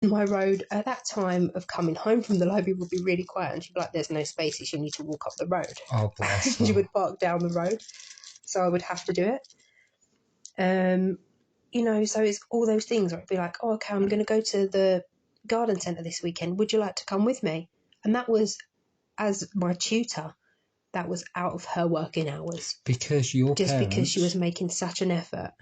my road at that time of coming home from the library would be really quiet, and she'd be like, there's no spaces, you need to walk up the road. Oh, bless her. She would park down the road, so I would have to do it. So it's all those things where it'd be like, oh, okay, I'm going to go to the garden centre this weekend, would you like to come with me? And that was, as my tutor, that was out of her working hours. Because because she was making such an effort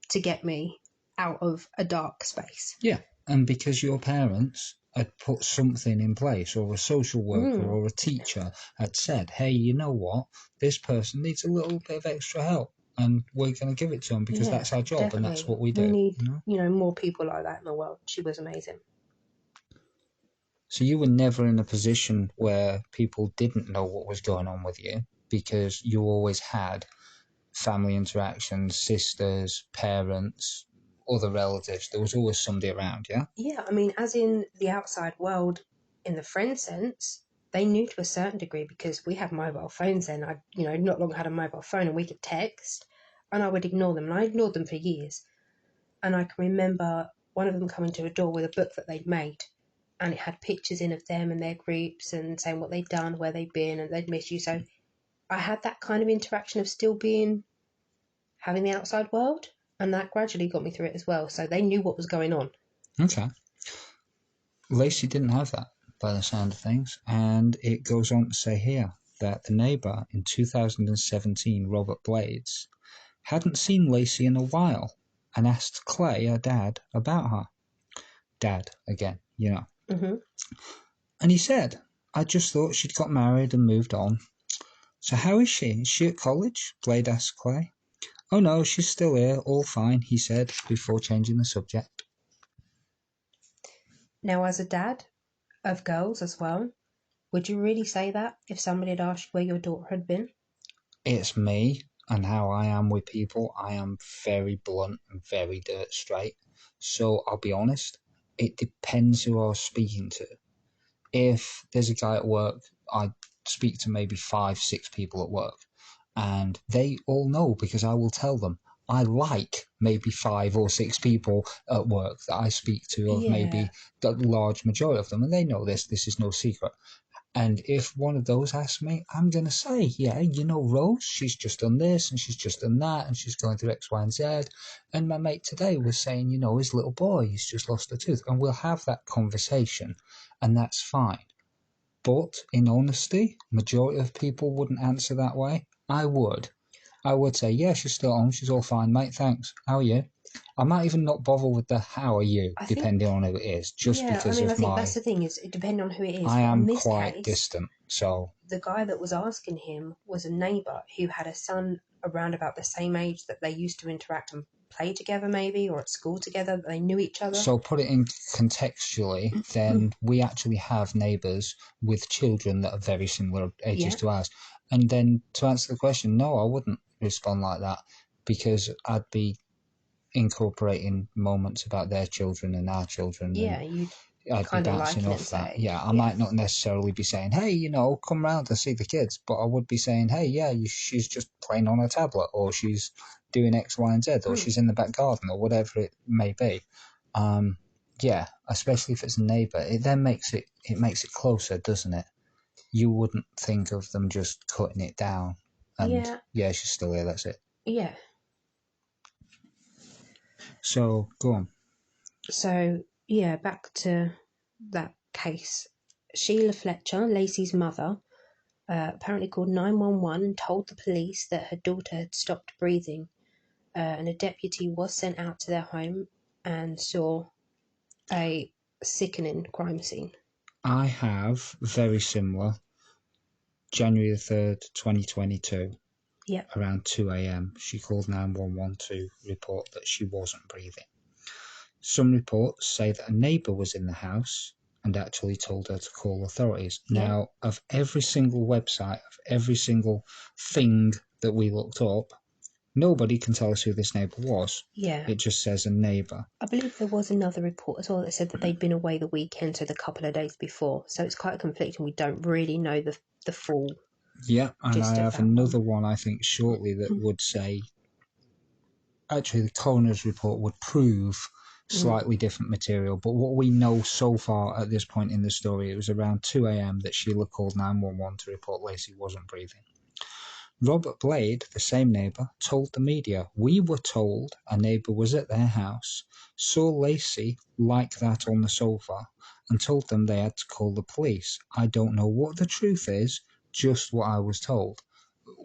to get me out of a dark space. Yeah, and because your parents had put something in place, or a social worker or a teacher had said, hey, you know what, this person needs a little bit of extra help, and we're going to give it to them because that's our job, definitely. and that's what we do. We need, more people like that in the world. She was amazing. So you were never in a position where people didn't know what was going on with you, because you always had family interactions, sisters, parents, other relatives. There was always somebody around, yeah? Yeah, I mean, as in the outside world, in the friend sense, they knew to a certain degree because we had mobile phones then. I, not long had a mobile phone and we could text, and I would ignore them, and I ignored them for years. And I can remember one of them coming to a door with a book that they'd made, and it had pictures in of them and their groups and saying what they'd done, where they'd been, and they'd miss you. So I had that kind of interaction of still having the outside world, and that gradually got me through it as well. So they knew what was going on. Okay. Lacey didn't have that, by the sound of things, and it goes on to say here that the neighbour in 2017, Robert Blades, hadn't seen Lacey in a while and asked Clay, her dad, about her. Dad, again, Mm-hmm. And he said, I just thought she'd got married and moved on. So how is she? Is she at college? Blade asked Clay. Oh no, she's still here, all fine, he said, before changing the subject. Now, as a dad of girls as well, would you really say that if somebody had asked where your daughter had been? It's me and how I am with people. I am very blunt and very dirt straight. So I'll be honest, it depends who I was speaking to. If there's a guy at work, I speak to maybe 5, 6 people at work, and they all know because I will tell them. I like maybe 5 or 6 people at work that I speak to, of maybe the large majority of them, and they know this is no secret. And if one of those asks me, I'm going to say, yeah, Rose, she's just done this and she's just done that and she's going through X, Y, and Z. And my mate today was saying, his little boy, he's just lost a tooth. And we'll have that conversation, and that's fine. But in honesty, majority of people wouldn't answer that way. I would say, yeah, she's still on. She's all fine, mate. Thanks. How are you? I might even not bother with the how are you, depending on who it is, just because I think that's the thing, is it depending on who it is. I am in this quite case, distant, so the guy that was asking him was a neighbour who had a son around about the same age that they used to interact and play together, maybe, or at school together. They knew each other. So put it in contextually, then we actually have neighbours with children that are very similar ages to ours. And then to answer the question, no, I wouldn't respond like that, because I'd be incorporating moments about their children and our children. Yeah, I'd be bouncing off that. Yeah, I might not necessarily be saying, hey, come round to see the kids, but I would be saying, hey, yeah, she's just playing on a tablet, or she's doing X, Y, and Z, or she's in the back garden, or whatever it may be. Yeah, especially if it's a neighbour, it then makes it closer, doesn't it? You wouldn't think of them just cutting it down. And yeah, she's still here, that's it. Yeah. So, go on. So, yeah, back to that case. Sheila Fletcher, Lacey's mother, apparently called 911 and told the police that her daughter had stopped breathing. And a deputy was sent out to their home and saw a sickening crime scene. I have very similar. January the 3rd, 2022. Yep. Around 2 a.m, she called 911 to report that she wasn't breathing. Some reports say that a neighbour was in the house and actually told her to call authorities. Yep. Now, of every single website, of every single thing that we looked up, nobody can tell us who this neighbour was. Yeah. It just says a neighbour. I believe there was another report as well that said that they'd been away the weekend, so the couple of days before. So it's quite conflicting. We don't really know the full. Yeah, and I have another one, I think, shortly that would say, actually, the coroner's report would prove slightly different material. But what we know so far at this point in the story, it was around 2 a.m. that Sheila called 911 to report Lacey wasn't breathing. Robert Blade, the same neighbour, told the media, "We were told a neighbour was at their house, saw Lacey like that on the sofa, and told them they had to call the police. I don't know what the truth is, just what I was told."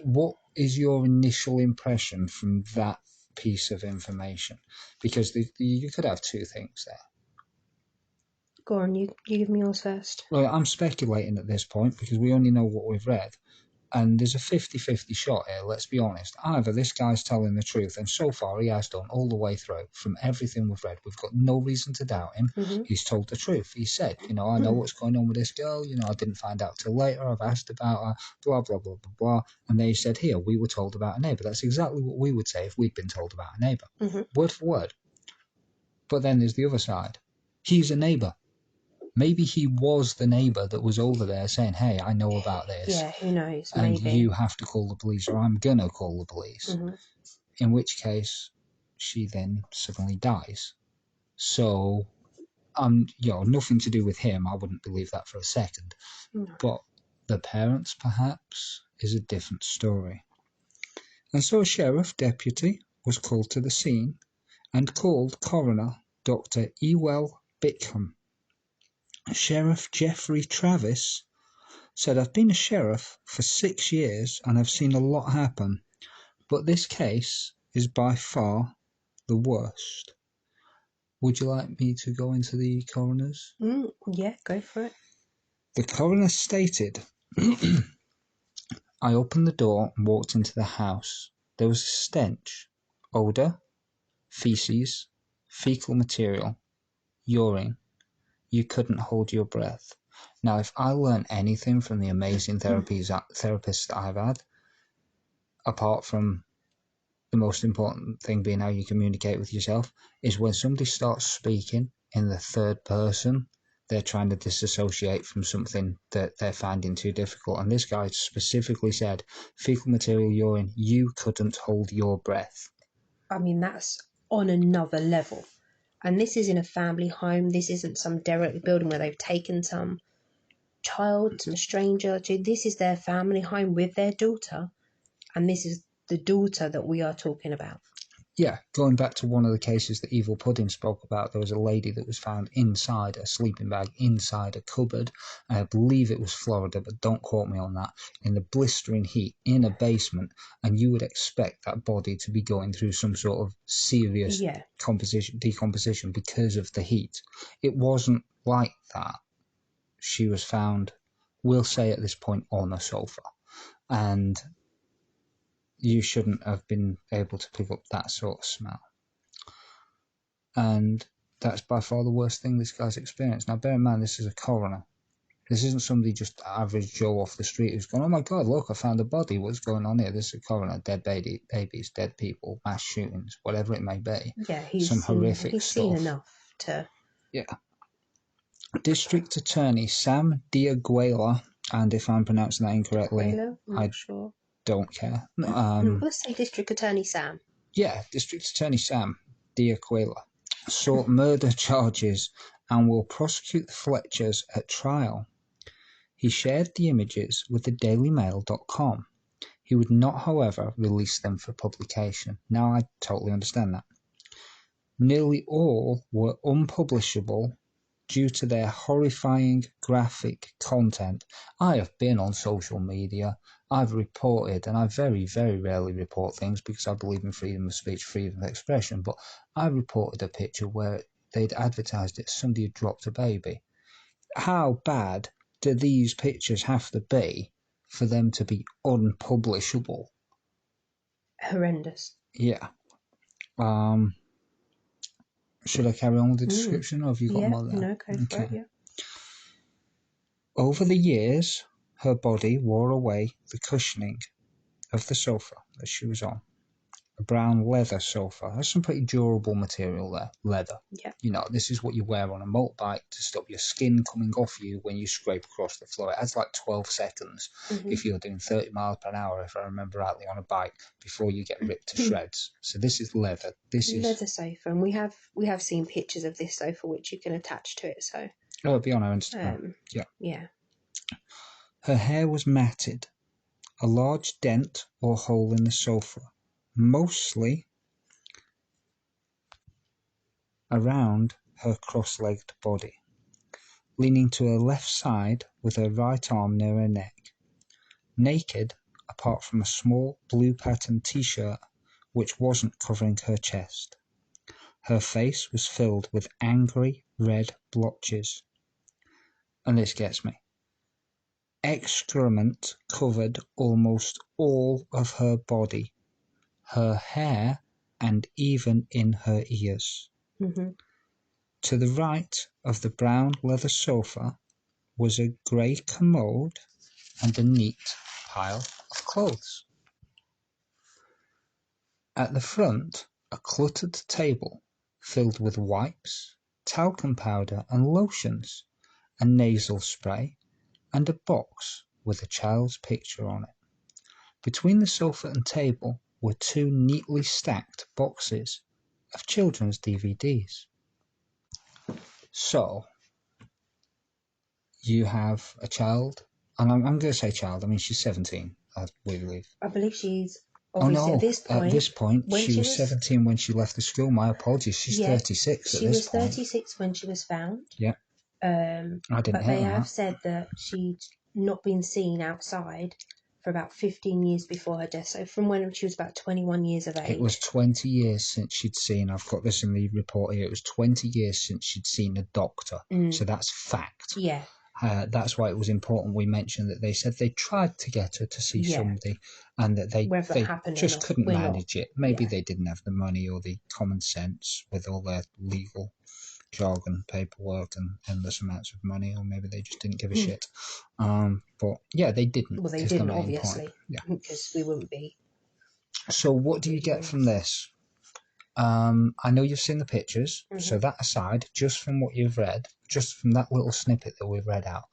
What is your initial impression from that piece of information? Because you could have two things there. Go on, you give me yours first. Well, I'm speculating at this point because we only know what we've read. And there's a 50-50 shot here, let's be honest. Either this guy's telling the truth, and so far he has done all the way through. From everything we've read, we've got no reason to doubt him. Mm-hmm. He's told the truth. He said, I know what's going on with this girl. I didn't find out till later. I've asked about her, blah, blah, blah, blah, blah. And then he said, here, we were told about a neighbour. That's exactly what we would say if we'd been told about a neighbour. Mm-hmm. Word for word. But then there's the other side. He's a neighbour. Maybe he was the neighbour that was over there saying, hey, I know about this. Yeah, who knows? And Maybe. you have to call the police, or I'm going to call the police. Mm-hmm. In which case, she then suddenly dies. So, nothing to do with him. I wouldn't believe that for a second. No. But the parents, perhaps, is a different story. And so a sheriff deputy was called to the scene and called coroner Dr. Ewell Bickham. Sheriff Jeffrey Travis said, "I've been a sheriff for 6 years and I've seen a lot happen, but this case is by far the worst." Would you like me to go into the coroners? Yeah, go for it. The coroner stated, "I opened the door and walked into the house. There was a stench, odour, feces, fecal material, urine. You couldn't hold your breath." Now, if I learn anything from the amazing therapists that I've had, apart from the most important thing being how you communicate with yourself, is when somebody starts speaking in the third person, they're trying to disassociate from something that they're finding too difficult. And this guy specifically said, fecal material, urine, you couldn't hold your breath. I mean, that's on another level. And this is in a family home. This isn't some derelict building where they've taken some child, some stranger to. This is their family home with their daughter. And this is the daughter that we are talking about. Yeah, going back to one of the cases that Evil Pudding spoke about, there was a lady that was found inside a sleeping bag, inside a cupboard. I believe it was Florida, but don't quote me on that, in the blistering heat, in a basement, and you would expect that body to be going through some sort of serious decomposition because of the heat. It wasn't like that. She was found, we'll say at this point, on a sofa. And you shouldn't have been able to pick up that sort of smell. And that's by far the worst thing this guy's experienced. Now, bear in mind, this is a coroner. This isn't somebody just average Joe off the street who's going, oh my God, look, I found a body. What's going on here? This is a coroner. Dead babies, dead people, mass shootings, whatever it may be. Yeah, Some horrific he's stuff. seen enough to... Yeah. District Attorney Sam Diaguela, and if I'm pronouncing that incorrectly, I'm not sure. Don't care. Let's say District Attorney Sam. Yeah, District Attorney Sam Diaquila sought murder charges and will prosecute the Fletchers at trial. He shared the images with the dailymail.com. He would not, however, release them for publication. Now, I totally understand that. Nearly all were unpublishable due to their horrifying graphic content. I have been on social media. I've reported, and I very, very rarely report things because I believe in freedom of speech, freedom of expression, but I reported a picture where they'd advertised it, somebody had dropped a baby. How bad do these pictures have to be for them to be unpublishable? Horrendous. Yeah. Should I carry on with the description, or have you got more there? No, go for it, yeah. Over the years, her body wore away the cushioning of the sofa that she was on. a brown leather sofa. That's some pretty durable material there, leather. Yeah. You know, this is what you wear on a motorbike to stop your skin coming off you when you scrape across the floor. It adds like 12 seconds if you're doing 30 miles per hour, if I remember rightly, on a bike before you get ripped to shreds. So this is leather. This is leather sofa, and we have seen pictures of this sofa which you can attach to it. So it'll be on our Instagram. yeah. Her hair was matted, a large dent or hole in the sofa, mostly around her cross-legged body, leaning to her left side with her right arm near her neck. Naked, apart from a small blue patterned t-shirt which wasn't covering her chest. Her face was filled with angry red blotches. And this gets me. Excrement covered almost all of her body, her hair, and even in her ears. To the right of the brown leather sofa was a grey commode and a neat pile of clothes. At the front, a cluttered table filled with wipes, talcum powder and lotions, a nasal spray, and a box with a child's picture on it. Between the sofa and table were two neatly stacked boxes of children's DVDs. So, you have a child, and I'm going to say child, I mean she's 17, we believe. I believe she's Oh obviously no, at this point she was 17 when she left the school. My apologies, she's 36 at this point. She was 36 when she was found. Yeah. I didn't but hear they have that. said that she'd not been seen outside for about 15 years before her death. So from when she was about 21 years of age. It was 20 years since she'd seen, I've got this in the report here, it was 20 years since she'd seen a doctor. So that's fact. Yeah. That's why it was important we mentioned that they said they tried to get her to see somebody and that they just couldn't manage it. Maybe they didn't have the money or the common sense with all their legal jargon, paperwork and endless amounts of money, or maybe they just didn't give a shit. But yeah, they didn't. Well, they didn't, obviously, because we wouldn't be. So what do you get from this? I know you've seen the pictures, so that aside, just from what you've read, just from that little snippet that we've read out,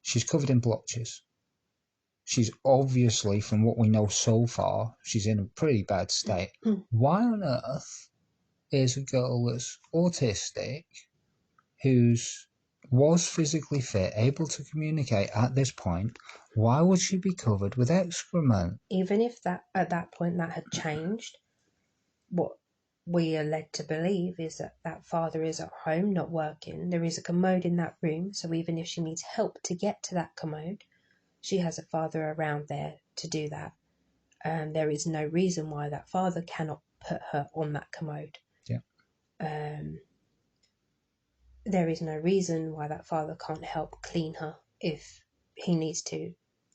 she's covered in blotches. She's obviously, from what we know so far, she's in a pretty bad state. Why on earth is a girl that's autistic, was physically fit, able to communicate at this point, why would she be covered with excrement? Even if that at that point that had changed, what we are led to believe is that father is at home, not working. There is a commode in that room, so even if she needs help to get to that commode, she has a father around there to do that. There is no reason why that father cannot put her on that commode. Yeah. There is no reason why that father can't help clean her if he needs to.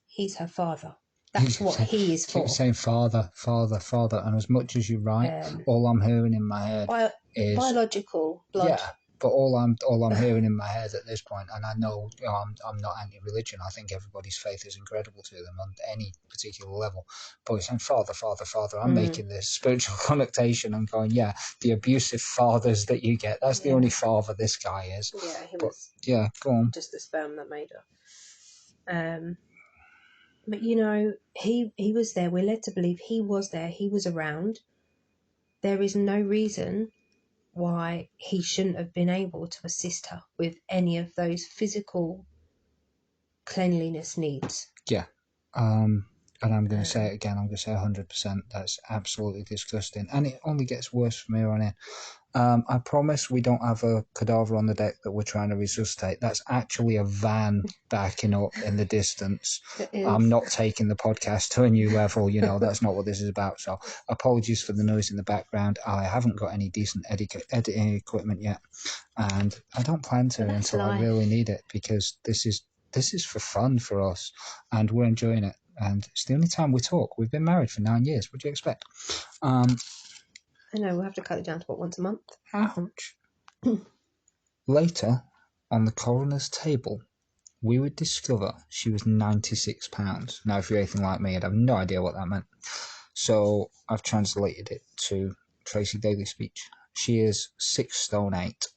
He's her father. That's what he is for. Keep saying father, father, father, and as much as you're right, all I'm hearing in my head is biological blood. Yeah, but all I'm hearing in my head at this point, and I know I'm not anti-religion. I think everybody's faith is incredible to them on any particular level. But he's saying father, father, father. I'm making this spiritual connotation and going, yeah, the abusive fathers that you get. That's the only father this guy is. Yeah, he was. Yeah, go on. Just the sperm that made her. But you know, he was there. We're led to believe he was there. He was around. There is no reason why he shouldn't have been able to assist her with any of those physical cleanliness needs. Yeah. And I'm going to say it again. I'm going to say 100%. That's absolutely disgusting. And it only gets worse from here on in. I promise we don't have a cadaver on the deck that we're trying to resuscitate. That's actually a van backing up in the distance. I'm not taking the podcast to a new level. You know, that's not what this is about. So apologies for the noise in the background. I haven't got any decent editing equipment yet. And I don't plan to until I really need it, because this is for fun for us and we're enjoying it. And it's the only time we talk. We've been married for 9 years. What do you expect? I know, we'll have to cut it down to once a month. Ouch. Later, on the coroner's table, we would discover she was £96. Now, if you're anything like me, I'd have no idea what that meant. So I've translated it to Tracy Daily speech. She is 6'8",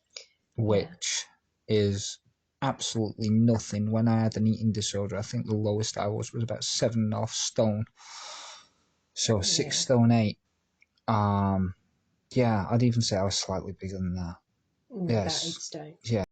Yeah. which is absolutely nothing. When I had an eating disorder, I think the lowest I was about 7.5 stone. So 6'8". Yeah, I'd even say I was slightly bigger than that. About Yes. 8 stone. Yeah.